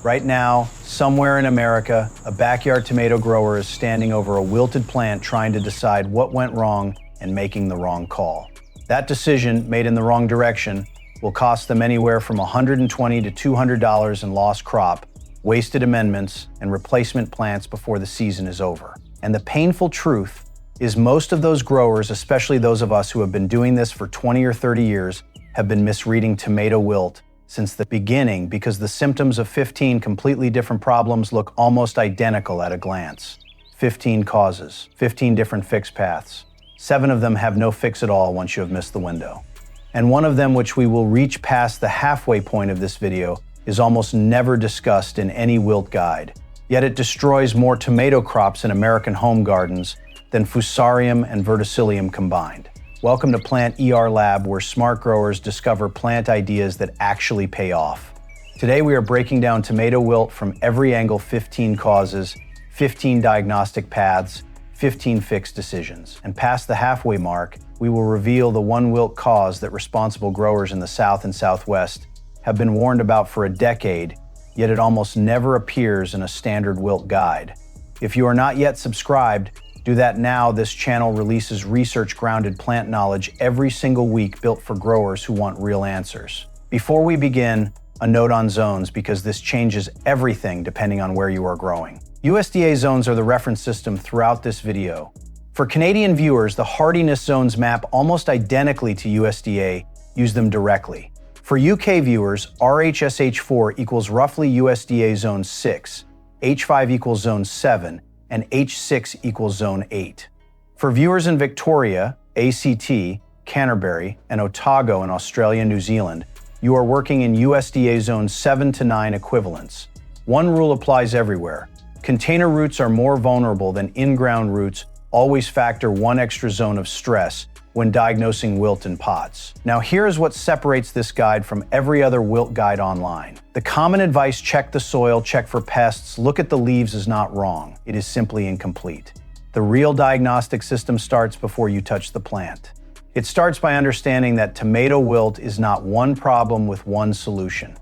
Right now, somewhere in America, a backyard tomato grower is standing over a wilted plant trying to decide what went wrong and making the wrong call. That decision, made in the wrong direction, will cost them anywhere from $120 to $200 in lost crop, wasted amendments, and replacement plants before the season is over. And the painful truth is most of those growers, especially those of us who have been doing this for 20 or 30 years, have been misreading tomato wilt since the beginning because the symptoms of 15 completely different problems look almost identical at a glance. 15 causes, 15 different fix paths. 7 of them have no fix at all once you have missed the window. And one of them, which we will reach past the halfway point of this video, is almost never discussed in any wilt guide. Yet it destroys more tomato crops in American home gardens than Fusarium and Verticillium combined. Welcome to PlantERLab, where smart growers discover plant ideas that actually pay off. Today we are breaking down tomato wilt from every angle: 15 causes, 15 diagnostic paths, 15 fix decisions. And past the halfway mark, we will reveal the one wilt cause that responsible growers in the South and Southwest have been warned about for a decade, yet it almost never appears in a standard wilt guide. If you are not yet subscribed, do that now. This channel releases research-grounded plant knowledge every single week built for growers who want real answers. Before we begin, a note on zones, because this changes everything depending on where you are growing. USDA zones are the reference system throughout this video. For Canadian viewers, the hardiness zones map almost identically to USDA. Use them directly. For UK viewers, RHSH4 equals roughly USDA zone 6, H5 equals zone 7, and H6 equals zone 8. For viewers in Victoria, ACT, Canterbury, and Otago in Australia and New Zealand, you are working in USDA zone 7 to 9 equivalents. One rule applies everywhere. Container roots are more vulnerable than in-ground roots. Always factor one extra zone of stress when diagnosing wilt in pots. Now here is what separates this guide from every other wilt guide online. The common advice: check the soil, check for pests, look at the leaves, is not wrong. It is simply incomplete. The real diagnostic system starts before you touch the plant. It starts by understanding that tomato wilt is not one problem with one solution.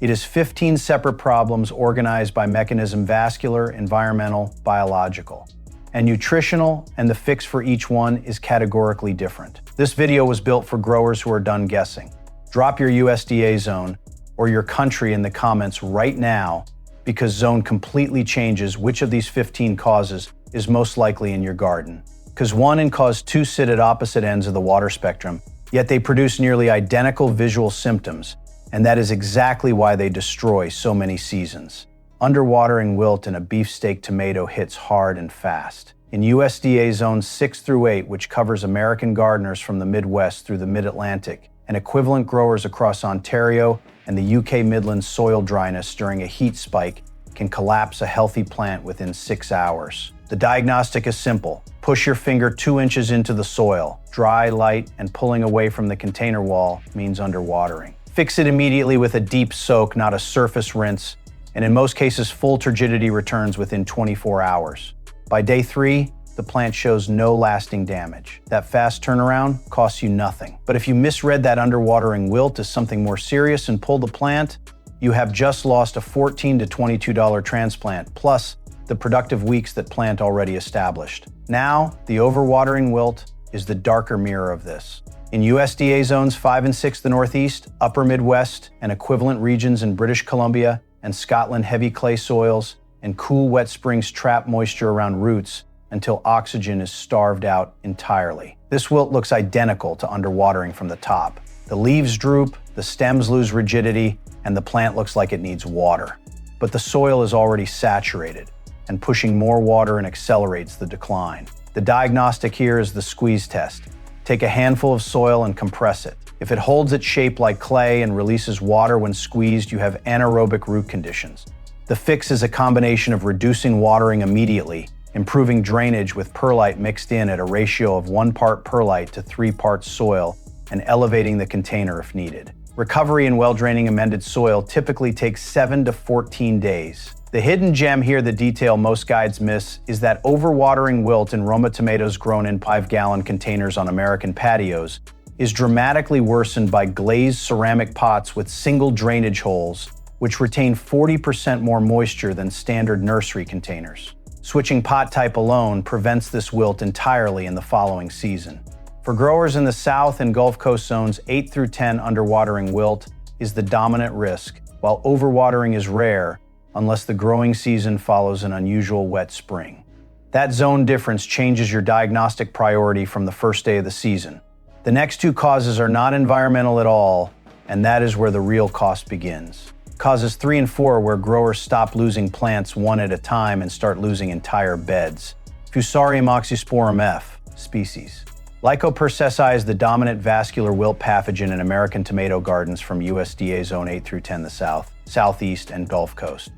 It is 15 separate problems organized by mechanism: vascular, environmental, biological, and nutritional, and the fix for each one is categorically different. This video was built for growers who are done guessing. Drop your USDA zone or your country in the comments right now, because zone completely changes which of these 15 causes is most likely in your garden. Because 1 and cause 2 sit at opposite ends of the water spectrum, yet they produce nearly identical visual symptoms, and that is exactly why they destroy so many seasons. Underwatering wilt in a beefsteak tomato hits hard and fast. In USDA zones 6 through 8, which covers American gardeners from the Midwest through the Mid-Atlantic, and equivalent growers across Ontario and the UK Midlands, soil dryness during a heat spike can collapse a healthy plant within 6 hours. The diagnostic is simple. Push your finger 2 inches into the soil. Dry, light, and pulling away from the container wall means underwatering. Fix it immediately with a deep soak, not a surface rinse, and in most cases, full turgidity returns within 24 hours. By day 3, the plant shows no lasting damage. That fast turnaround costs you nothing. But if you misread that underwatering wilt as something more serious and pull the plant, you have just lost a $14 to $22 transplant, plus the productive weeks that plant already established. Now, the overwatering wilt is the darker mirror of this. In USDA zones 5 and 6, the Northeast, Upper Midwest, and equivalent regions in British Columbia and Scotland, heavy clay soils and cool wet springs trap moisture around roots until oxygen is starved out entirely. This wilt looks identical to underwatering from the top. The leaves droop, the stems lose rigidity, and the plant looks like it needs water. But the soil is already saturated, and pushing more water and accelerates the decline. The diagnostic here is the squeeze test. Take a handful of soil and compress it. If it holds its shape like clay and releases water when squeezed, you have anaerobic root conditions. The fix is a combination of reducing watering immediately, improving drainage with perlite mixed in at a ratio of 1 part perlite to 3 parts soil, and elevating the container if needed. Recovery in well-draining amended soil typically takes 7 to 14 days. The hidden gem here, the detail most guides miss, is that overwatering wilt in Roma tomatoes grown in 5-gallon containers on American patios is dramatically worsened by glazed ceramic pots with single drainage holes which retain 40% more moisture than standard nursery containers. Switching pot type alone prevents this wilt entirely in the following season. For growers in the South and Gulf Coast zones, 8 through 10 underwatering wilt is the dominant risk, while overwatering is rare unless the growing season follows an unusual wet spring. That zone difference changes your diagnostic priority from the first day of the season. The next two causes are not environmental at all, and that is where the real cost begins. Causes 3 and 4 are where growers stop losing plants one at a time and start losing entire beds. Fusarium oxysporum F species. Lycopersicii is the dominant vascular wilt pathogen in American tomato gardens from USDA Zone 8 through 10 the South, Southeast, and Gulf Coast.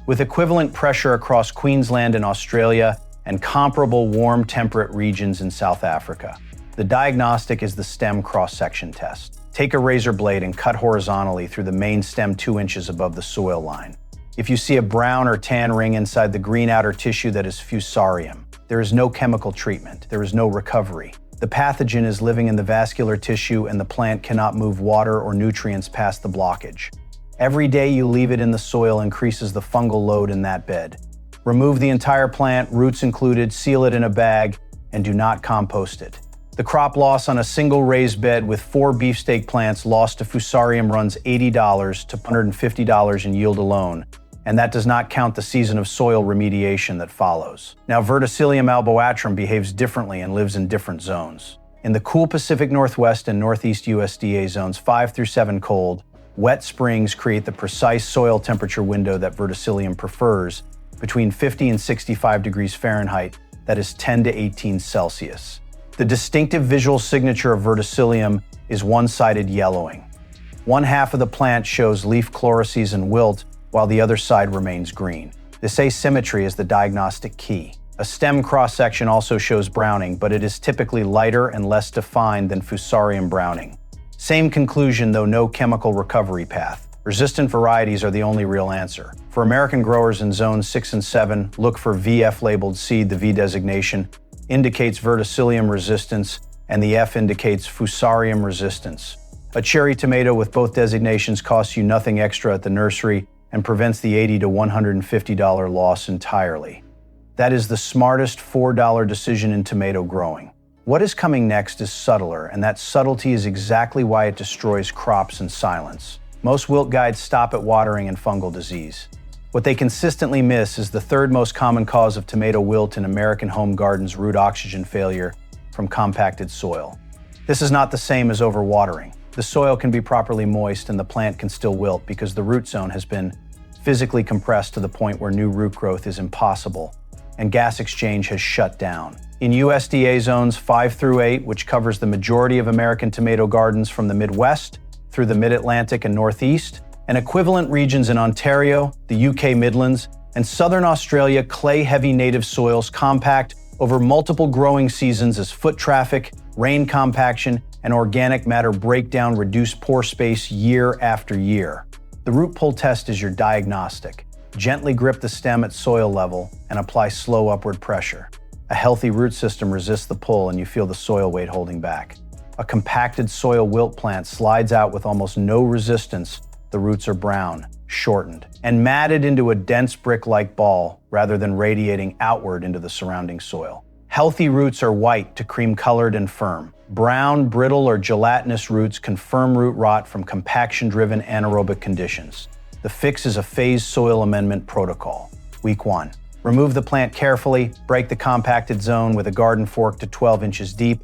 With equivalent pressure across Queensland and Australia and comparable warm temperate regions in South Africa. The diagnostic is the stem cross-section test. Take a razor blade and cut horizontally through the main stem 2 inches above the soil line. If you see a brown or tan ring inside the green outer tissue, that is Fusarium. There is no chemical treatment. There is no recovery. The pathogen is living in the vascular tissue and the plant cannot move water or nutrients past the blockage. Every day you leave it in the soil increases the fungal load in that bed. Remove the entire plant, roots included, seal it in a bag, and do not compost it. The crop loss on a single raised bed with 4 beefsteak plants lost to Fusarium runs $80 to $150 in yield alone, and that does not count the season of soil remediation that follows. Now, Verticillium alboatrum behaves differently and lives in different zones. In the cool Pacific Northwest and Northeast USDA zones 5 through 7 cold, wet springs create the precise soil temperature window that Verticillium prefers, between 50 and 65 degrees Fahrenheit, that is 10 to 18 Celsius. The distinctive visual signature of Verticillium is one-sided yellowing. One half of the plant shows leaf chlorosis and wilt, while the other side remains green. This asymmetry is the diagnostic key. A stem cross-section also shows browning, but it is typically lighter and less defined than Fusarium browning. Same conclusion, though no chemical recovery path. Resistant varieties are the only real answer. For American growers in zones 6 and 7, look for VF-labeled seed. The V designation indicates Verticillium resistance, and the F indicates Fusarium resistance. A cherry tomato with both designations costs you nothing extra at the nursery and prevents the $80 to $150 loss entirely. That is the smartest $4 decision in tomato growing. What is coming next is subtler, and that subtlety is exactly why it destroys crops in silence. Most wilt guides stop at watering and fungal disease. What they consistently miss is the third most common cause of tomato wilt in American home gardens: root oxygen failure from compacted soil. This is not the same as overwatering. The soil can be properly moist and the plant can still wilt because the root zone has been physically compressed to the point where new root growth is impossible, and gas exchange has shut down. In USDA zones 5 through 8, which covers the majority of American tomato gardens from the Midwest through the Mid-Atlantic and Northeast, and equivalent regions in Ontario, the UK Midlands, and southern Australia, clay-heavy native soils compact over multiple growing seasons as foot traffic, rain compaction, and organic matter breakdown reduce pore space year after year. The root pull test is your diagnostic. Gently grip the stem at soil level and apply slow upward pressure. A healthy root system resists the pull and you feel the soil weight holding back. A compacted soil wilt plant slides out with almost no resistance. The roots are brown, shortened, and matted into a dense brick-like ball rather than radiating outward into the surrounding soil. Healthy roots are white to cream-colored and firm. Brown, brittle, or gelatinous roots confirm root rot from compaction-driven anaerobic conditions. The fix is a phased soil amendment protocol. Week 1. Remove the plant carefully, break the compacted zone with a garden fork to 12 inches deep,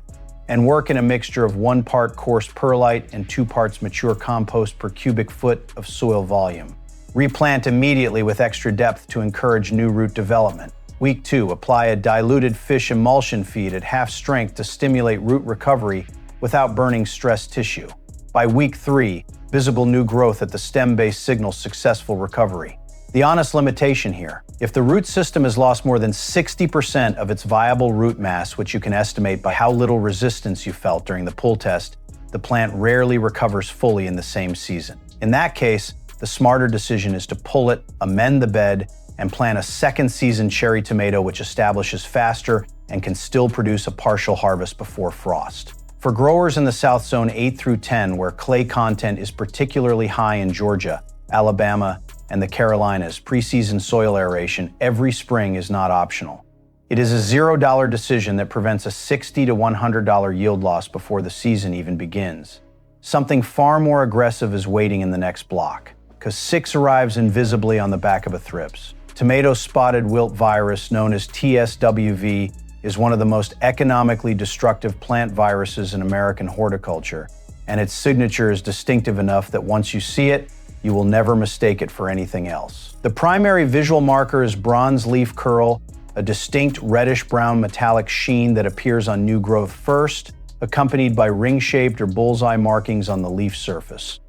and work in a mixture of 1 part coarse perlite and 2 parts mature compost per cubic foot of soil volume. Replant immediately with extra depth to encourage new root development. Week 2, apply a diluted fish emulsion feed at half strength to stimulate root recovery without burning stressed tissue. By week 3, visible new growth at the stem base signals successful recovery. The honest limitation here: if the root system has lost more than 60% of its viable root mass, which you can estimate by how little resistance you felt during the pull test, the plant rarely recovers fully in the same season. In that case, the smarter decision is to pull it, amend the bed, and plant a second season cherry tomato which establishes faster and can still produce a partial harvest before frost. For growers in the South Zone 8 through 10, where clay content is particularly high in Georgia, Alabama, and the Carolinas, preseason soil aeration every spring is not optional. It is a $0 decision that prevents a $60 to $100 yield loss before the season even begins. Something far more aggressive is waiting in the next block, because 6 arrives invisibly on the back of a Thrips. Tomato spotted wilt virus, known as TSWV, is one of the most economically destructive plant viruses in American horticulture, and its signature is distinctive enough that once you see it, you will never mistake it for anything else. The primary visual marker is bronze leaf curl, a distinct reddish-brown metallic sheen that appears on new growth first, accompanied by ring-shaped or bullseye markings on the leaf surface.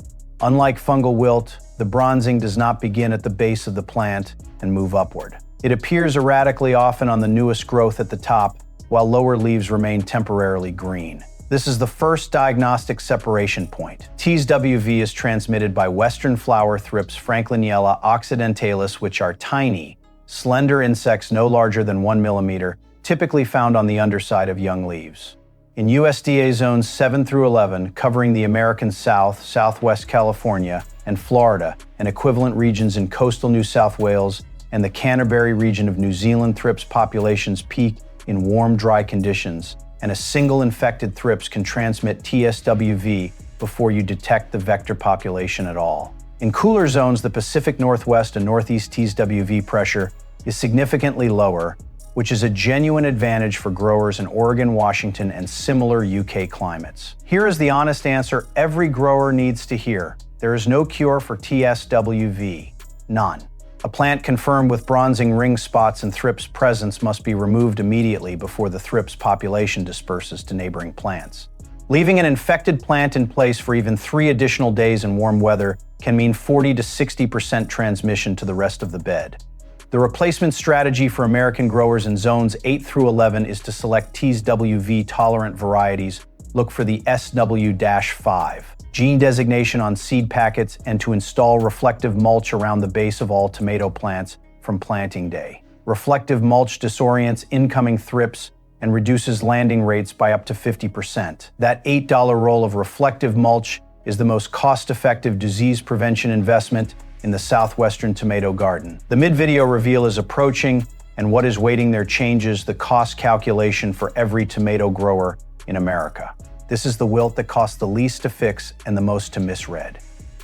Unlike fungal wilt, the bronzing does not begin at the base of the plant and move upward. It appears erratically, often on the newest growth at the top, while lower leaves remain temporarily green. This is the first diagnostic separation point. TSWV is transmitted by western flower thrips Frankliniella occidentalis, which are tiny, slender insects no larger than 1 millimeter, typically found on the underside of young leaves. In USDA zones 7 through 11, covering the American South, Southwest California, and Florida, and equivalent regions in coastal New South Wales and the Canterbury region of New Zealand, thrips populations peak in warm, dry conditions, and a single infected thrips can transmit TSWV before you detect the vector population at all. In cooler zones, the Pacific Northwest and Northeast TSWV pressure is significantly lower, which is a genuine advantage for growers in Oregon, Washington, and similar UK climates. Here is the honest answer every grower needs to hear. There is no cure for TSWV. None. A plant confirmed with bronzing ring spots and thrips presence must be removed immediately before the thrips population disperses to neighboring plants. Leaving an infected plant in place for even 3 additional days in warm weather can mean 40 to 60% transmission to the rest of the bed. The replacement strategy for American growers in zones 8 through 11 is to select TSWV-tolerant varieties, look for the SW-5 gene designation on seed packets, and to install reflective mulch around the base of all tomato plants from planting day. Reflective mulch disorients incoming thrips and reduces landing rates by up to 50%. That $8 roll of reflective mulch is the most cost-effective disease prevention investment in the southwestern tomato garden. The mid-video reveal is approaching, and what is waiting there changes the cost calculation for every tomato grower in America. This is the wilt that costs the least to fix and the most to misread.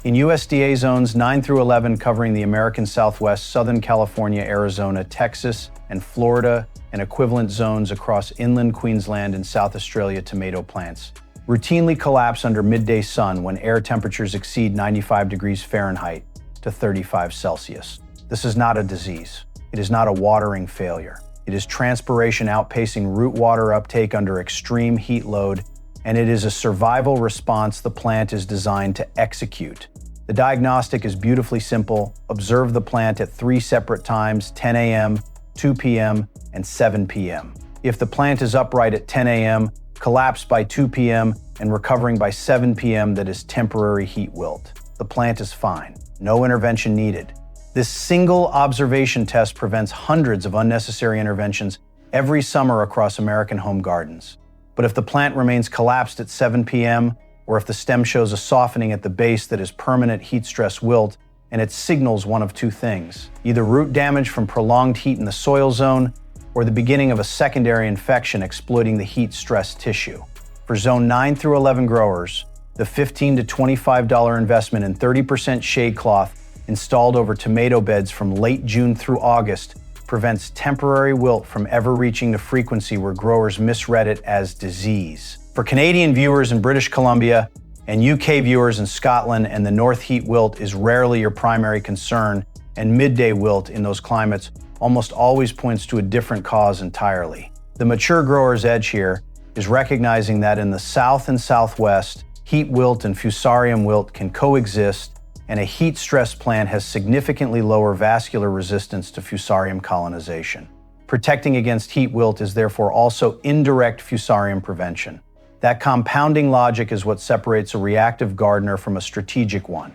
In USDA zones 9 through 11 covering the American Southwest, Southern California, Arizona, Texas, and Florida, and equivalent zones across inland Queensland and South Australia, tomato plants routinely collapse under midday sun when air temperatures exceed 95 degrees Fahrenheit to 35 Celsius. This is not a disease. It is not a watering failure. It is transpiration outpacing root water uptake under extreme heat load, and it is a survival response the plant is designed to execute. The diagnostic is beautifully simple. Observe the plant at 3 separate times, 10 a.m., 2 p.m., and 7 p.m. If the plant is upright at 10 a.m., collapse by 2 p.m., and recovering by 7 p.m., that is temporary heat wilt. The plant is fine. No intervention needed. This single observation test prevents hundreds of unnecessary interventions every summer across American home gardens. But if the plant remains collapsed at 7 p.m., or if the stem shows a softening at the base that is permanent heat stress wilt, and it signals one of 2 things: either root damage from prolonged heat in the soil zone, or the beginning of a secondary infection exploiting the heat-stressed tissue. For zone 9 through 11 growers, the $15 to $25 investment in 30% shade cloth installed over tomato beds from late June through August prevents temporary wilt from ever reaching the frequency where growers misread it as disease. For Canadian viewers in British Columbia and UK viewers in Scotland and the North, heat wilt is rarely your primary concern, and midday wilt in those climates almost always points to a different cause entirely. The mature grower's edge here is recognizing that in the South and Southwest, heat wilt and Fusarium wilt can coexist, and a heat-stressed plant has significantly lower vascular resistance to Fusarium colonization. Protecting against heat wilt is therefore also indirect Fusarium prevention. That compounding logic is what separates a reactive gardener from a strategic one.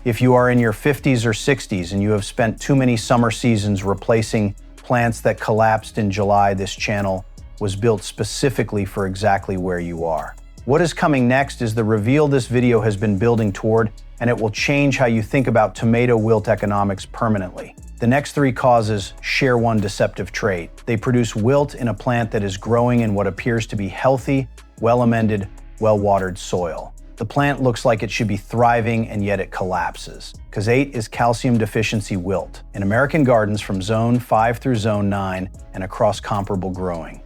If you are in your 50s or 60s and you have spent too many summer seasons replacing plants that collapsed in July, this channel was built specifically for exactly where you are. What is coming next is the reveal this video has been building toward, and it will change how you think about tomato wilt economics permanently. The next 3 causes share one deceptive trait. They produce wilt in a plant that is growing in what appears to be healthy, well-amended, well-watered soil. The plant looks like it should be thriving, and yet it collapses. Cause 8 is calcium deficiency wilt in American gardens from zone 5 through zone 9 and across comparable growing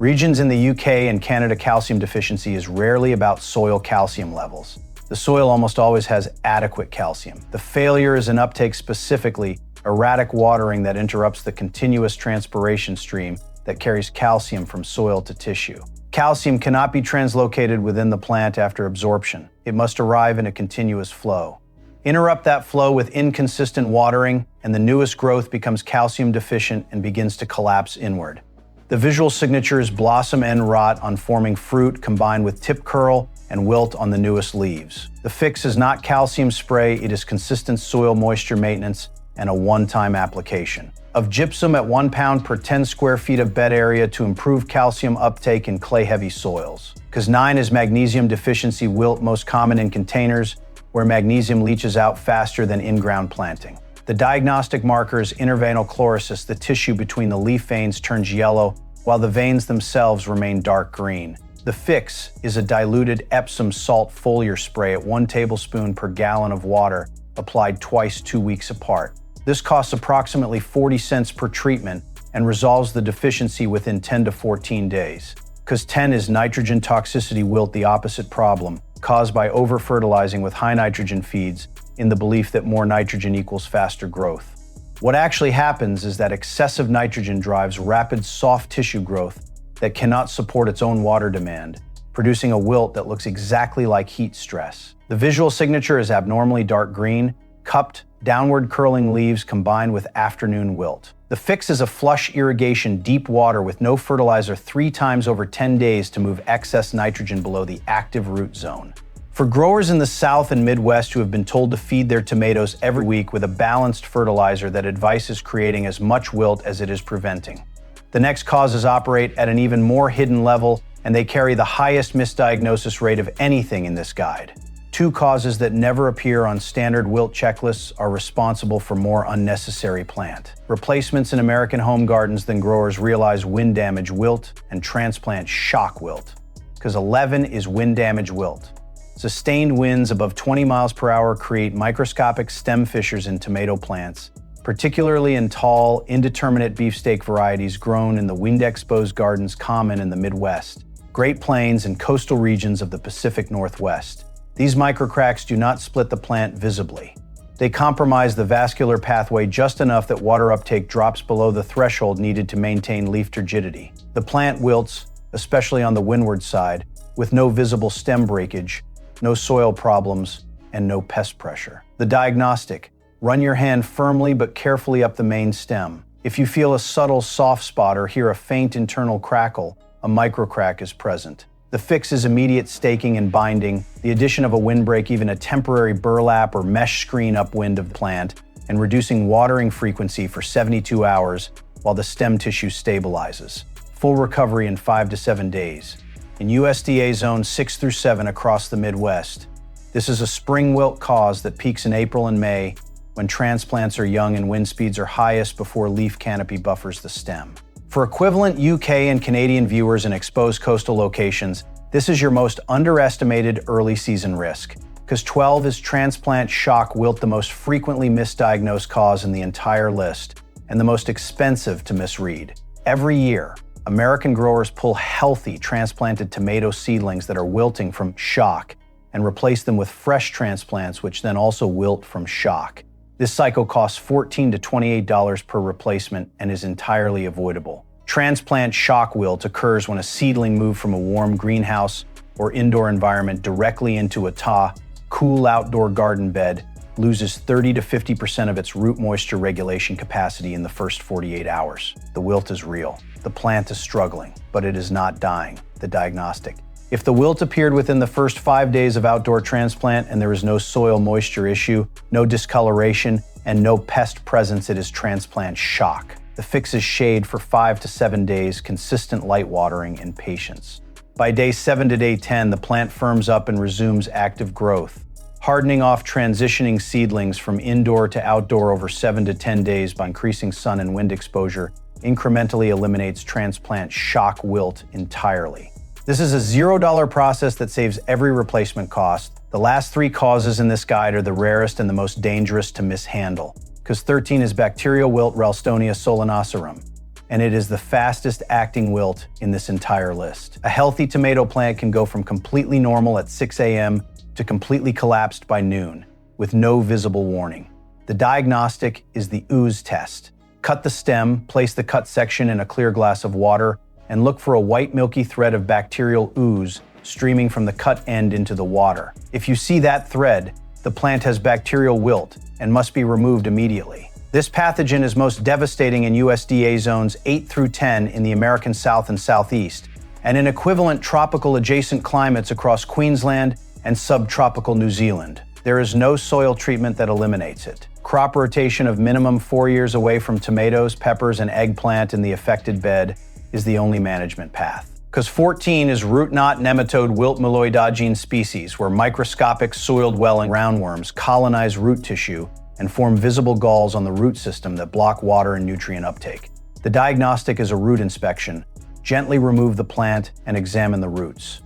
regions in the UK and Canada. Calcium deficiency is rarely about soil calcium levels. The soil almost always has adequate calcium. The failure is in uptake, specifically erratic watering that interrupts the continuous transpiration stream that carries calcium from soil to tissue. Calcium cannot be translocated within the plant after absorption. It must arrive in a continuous flow. Interrupt that flow with inconsistent watering, and the newest growth becomes calcium deficient and begins to collapse inward. The visual signature is blossom end rot on forming fruit, combined with tip curl and wilt on the newest leaves. The fix is not calcium spray, it is consistent soil moisture maintenance and a one-time application of gypsum at 1 pound per 10 square feet of bed area to improve calcium uptake in clay-heavy soils. Cause 9 is magnesium deficiency wilt, most common in containers where magnesium leaches out faster than in-ground planting. The diagnostic marker is interveinal chlorosis. The tissue between the leaf veins turns yellow, while the veins themselves remain dark green. The fix is a diluted Epsom salt foliar spray at 1 tablespoon per gallon of water, applied twice 2 weeks apart. This costs approximately 40 cents per treatment and resolves the deficiency within 10 to 14 days. Cause 10 is nitrogen toxicity wilt, the opposite problem, caused by overfertilizing with high nitrogen feeds in the belief that more nitrogen equals faster growth. What actually happens is that excessive nitrogen drives rapid soft tissue growth that cannot support its own water demand, producing a wilt that looks exactly like heat stress. The visual signature is abnormally dark green, cupped, downward curling leaves combined with afternoon wilt. The fix is a flush irrigation deep water with no fertilizer 3 times over 10 days to move excess nitrogen below the active root zone. For growers in the South and Midwest who have been told to feed their tomatoes every week with a balanced fertilizer, that advice is creating as much wilt as it is preventing. The next causes operate at an even more hidden level, and they carry the highest misdiagnosis rate of anything in this guide. 2 causes that never appear on standard wilt checklists are responsible for more unnecessary plant replacements in American home gardens than growers realize: wind damage wilt and transplant shock wilt. Cause 11 is wind damage wilt. Sustained winds above 20 miles per hour create microscopic stem fissures in tomato plants, particularly in tall, indeterminate beefsteak varieties grown in the wind-exposed gardens common in the Midwest, Great Plains, and coastal regions of the Pacific Northwest. These microcracks do not split the plant visibly. They compromise the vascular pathway just enough that water uptake drops below the threshold needed to maintain leaf turgidity. The plant wilts, especially on the windward side, with no visible stem breakage, no soil problems, and no pest pressure. The diagnostic: run your hand firmly but carefully up the main stem. If you feel a subtle soft spot or hear a faint internal crackle, a microcrack is present. The fix is immediate staking and binding, the addition of a windbreak, even a temporary burlap or mesh screen upwind of the plant, and reducing watering frequency for 72 hours while the stem tissue stabilizes. Full recovery in 5 to 7 days. In USDA zones 6 through 7 across the Midwest. This is a spring wilt cause that peaks in April and May, when transplants are young and wind speeds are highest before leaf canopy buffers the stem. For equivalent UK and Canadian viewers in exposed coastal locations, this is your most underestimated early season risk. Cause 12 is transplant shock wilt, the most frequently misdiagnosed cause in the entire list, and the most expensive to misread. Every year, American growers pull healthy transplanted tomato seedlings that are wilting from shock and replace them with fresh transplants, which then also wilt from shock. This cycle costs $14 to $28 per replacement and is entirely avoidable. Transplant shock wilt occurs when a seedling moved from a warm greenhouse or indoor environment directly into a cool outdoor garden bed loses 30 to 50% of its root moisture regulation capacity in the first 48 hours. The wilt is real. The plant is struggling, but it is not dying. The diagnostic: if the wilt appeared within the first 5 days of outdoor transplant and there is no soil moisture issue, no discoloration, and no pest presence, it is transplant shock. The fix is shade for 5 to 7 days, consistent light watering, and patience. By day 7 to day 10, the plant firms up and resumes active growth, hardening off transitioning seedlings from indoor to outdoor over 7 to 10 days by increasing sun and wind exposure, incrementally eliminates transplant shock wilt entirely. This is a $0 process that saves every replacement cost. The last 3 causes in this guide are the rarest and the most dangerous to mishandle. Cause 13 is bacterial wilt Ralstonia solanacearum, and it is the fastest acting wilt in this entire list. A healthy tomato plant can go from completely normal at 6 a.m. to completely collapsed by noon, with no visible warning. The diagnostic is the Ooze test. Cut the stem, place the cut section in a clear glass of water, and look for a white milky thread of bacterial ooze streaming from the cut end into the water. If you see that thread, the plant has bacterial wilt and must be removed immediately. This pathogen is most devastating in USDA zones 8 through 10 in the American South and Southeast, and in equivalent tropical adjacent climates across Queensland and subtropical New Zealand. There is no soil treatment that eliminates it. Crop rotation of minimum 4 years away from tomatoes, peppers, and eggplant in the affected bed is the only management path. Cause 14 is root knot nematode wilt myeloidogene species, where microscopic soil-dwelling roundworms colonize root tissue and form visible galls on the root system that block water and nutrient uptake. The diagnostic is a root inspection. Gently remove the plant and examine the roots.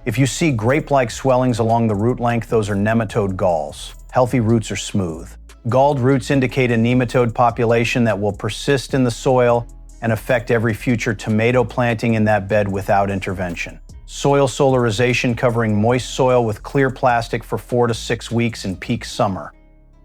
If you see grape-like swellings along the root length, those are nematode galls. Healthy roots are smooth. Galled roots indicate a nematode population that will persist in the soil and affect every future tomato planting in that bed without intervention. Soil solarization covering moist soil with clear plastic for 4 to 6 weeks in peak summer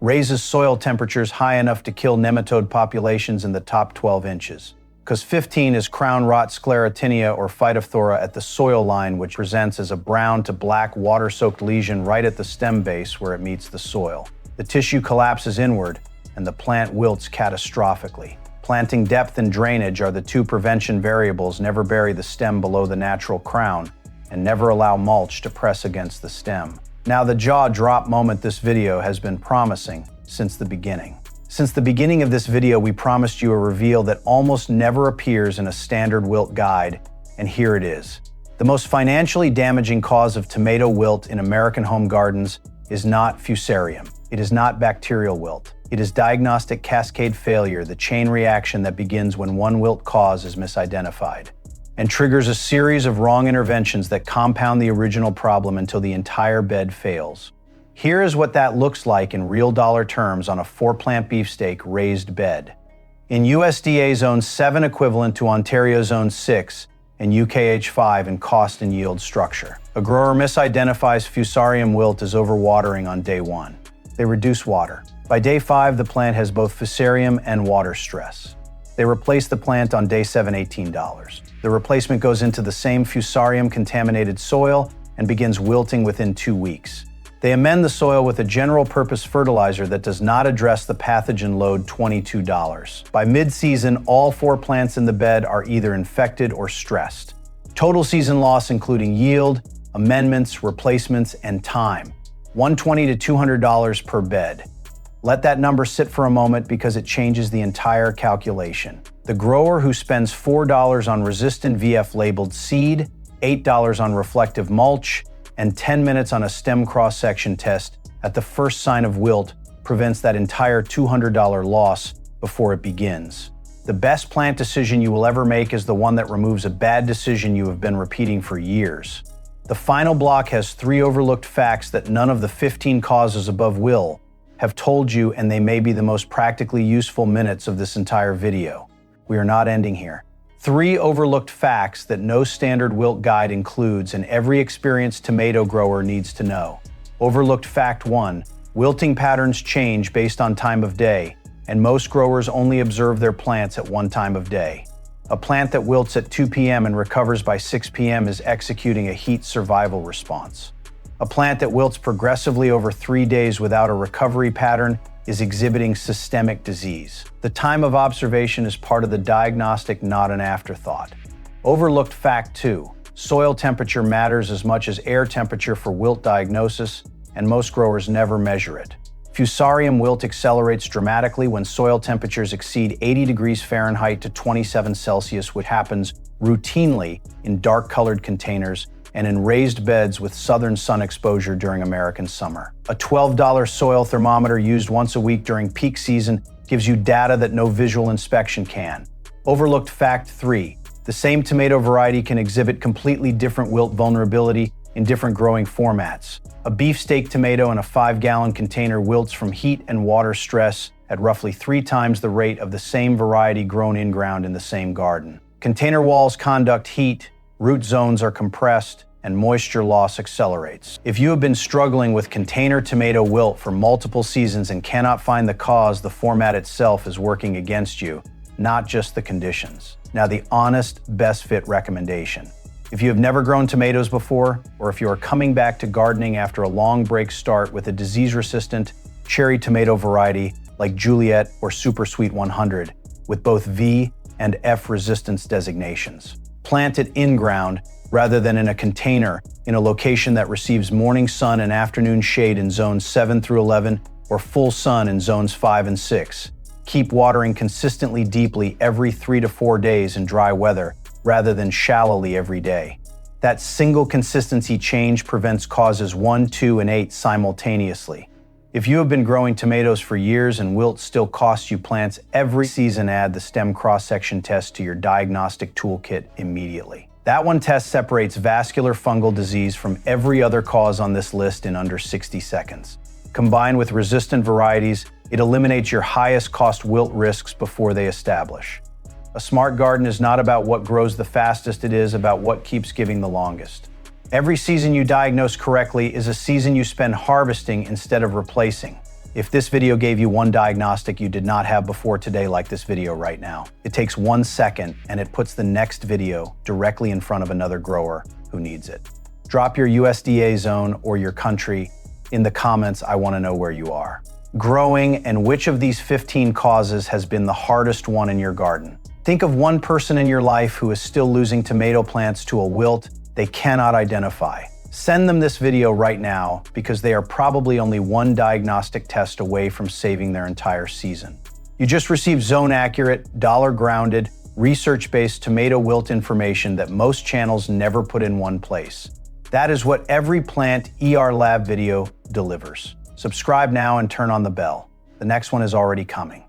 raises soil temperatures high enough to kill nematode populations in the top 12 inches. Cause 15 is crown rot sclerotinia or phytophthora at the soil line, which presents as a brown to black water-soaked lesion right at the stem base where it meets the soil. The tissue collapses inward and the plant wilts catastrophically. Planting depth and drainage are the 2 prevention variables. Never bury the stem below the natural crown, and never allow mulch to press against the stem. Now, the jaw-drop moment this video has been promising since the beginning. Since the beginning of this video, we promised you a reveal that almost never appears in a standard wilt guide, and here it is. The most financially damaging cause of tomato wilt in American home gardens is not Fusarium. It is not bacterial wilt. It is diagnostic cascade failure, the chain reaction that begins when one wilt cause is misidentified, and triggers a series of wrong interventions that compound the original problem until the entire bed fails. Here is what that looks like in real dollar terms on a 4-plant beefsteak raised bed. In USDA Zone 7 equivalent to Ontario Zone 6 and UKH 5 in cost and yield structure. A grower misidentifies Fusarium wilt as overwatering on day 1. They reduce water. By day 5, the plant has both Fusarium and water stress. They replace the plant on day 7, $18. The replacement goes into the same Fusarium-contaminated soil and begins wilting within 2 weeks. They amend the soil with a general-purpose fertilizer that does not address the pathogen load, $22. By mid-season, all 4 plants in the bed are either infected or stressed. Total season loss including yield, amendments, replacements, and time, $120 to $200 per bed. Let that number sit for a moment because it changes the entire calculation. The grower who spends $4 on resistant VF labeled seed, $8 on reflective mulch, and 10 minutes on a stem cross-section test at the first sign of wilt prevents that entire $200 loss before it begins. The best plant decision you will ever make is the one that removes a bad decision you have been repeating for years. The final block has 3 overlooked facts that none of the 15 causes above will have told you, and they may be the most practically useful minutes of this entire video. We are not ending here. 3 overlooked facts that no standard wilt guide includes and every experienced tomato grower needs to know. Overlooked fact 1, wilting patterns change based on time of day, and most growers only observe their plants at one time of day. A plant that wilts at 2 p.m. and recovers by 6 p.m. is executing a heat survival response. A plant that wilts progressively over 3 days without a recovery pattern is exhibiting systemic disease. The time of observation is part of the diagnostic, not an afterthought. Overlooked fact 2, soil temperature matters as much as air temperature for wilt diagnosis, and most growers never measure it. Fusarium wilt accelerates dramatically when soil temperatures exceed 80 degrees Fahrenheit to 27 Celsius, which happens routinely in dark-colored containers and in raised beds with southern sun exposure during American summer. A $12 soil thermometer used once a week during peak season gives you data that no visual inspection can. Overlooked fact 3. The same tomato variety can exhibit completely different wilt vulnerability in different growing formats. A beefsteak tomato in a 5-gallon container wilts from heat and water stress at roughly 3 times the rate of the same variety grown in-ground in the same garden. Container walls conduct heat, root zones are compressed, and moisture loss accelerates. If you have been struggling with container tomato wilt for multiple seasons and cannot find the cause, the format itself is working against you, not just the conditions. Now, the honest, best fit recommendation. If you have never grown tomatoes before, or if you are coming back to gardening after a long break, start with a disease-resistant cherry tomato variety like Juliet or Super Sweet 100, with both V and F resistance designations. Plant it in-ground rather than in a container in a location that receives morning sun and afternoon shade in zones 7 through 11 or full sun in zones 5 and 6. Keep watering consistently deeply every 3 to 4 days in dry weather rather than shallowly every day. That single consistency change prevents causes 1, 2, and 8 simultaneously. If you have been growing tomatoes for years and wilt still costs you plants every season, add the stem cross-section test to your diagnostic toolkit immediately. That one test separates vascular fungal disease from every other cause on this list in under 60 seconds. Combined with resistant varieties, it eliminates your highest cost wilt risks before they establish. A smart garden is not about what grows the fastest, it is about what keeps giving the longest. Every season you diagnose correctly is a season you spend harvesting instead of replacing. If this video gave you one diagnostic you did not have before today, like this video right now, it takes 1 second and it puts the next video directly in front of another grower who needs it. Drop your USDA zone or your country in the comments. I want to know where you are growing and which of these 15 causes has been the hardest one in your garden. Think of one person in your life who is still losing tomato plants to a wilt they cannot identify. Send them this video right now because they are probably only one diagnostic test away from saving their entire season. You just received zone-accurate, dollar-grounded, research-based tomato wilt information that most channels never put in one place. That is what every PlantERLab video delivers. Subscribe now and turn on the bell. The next one is already coming.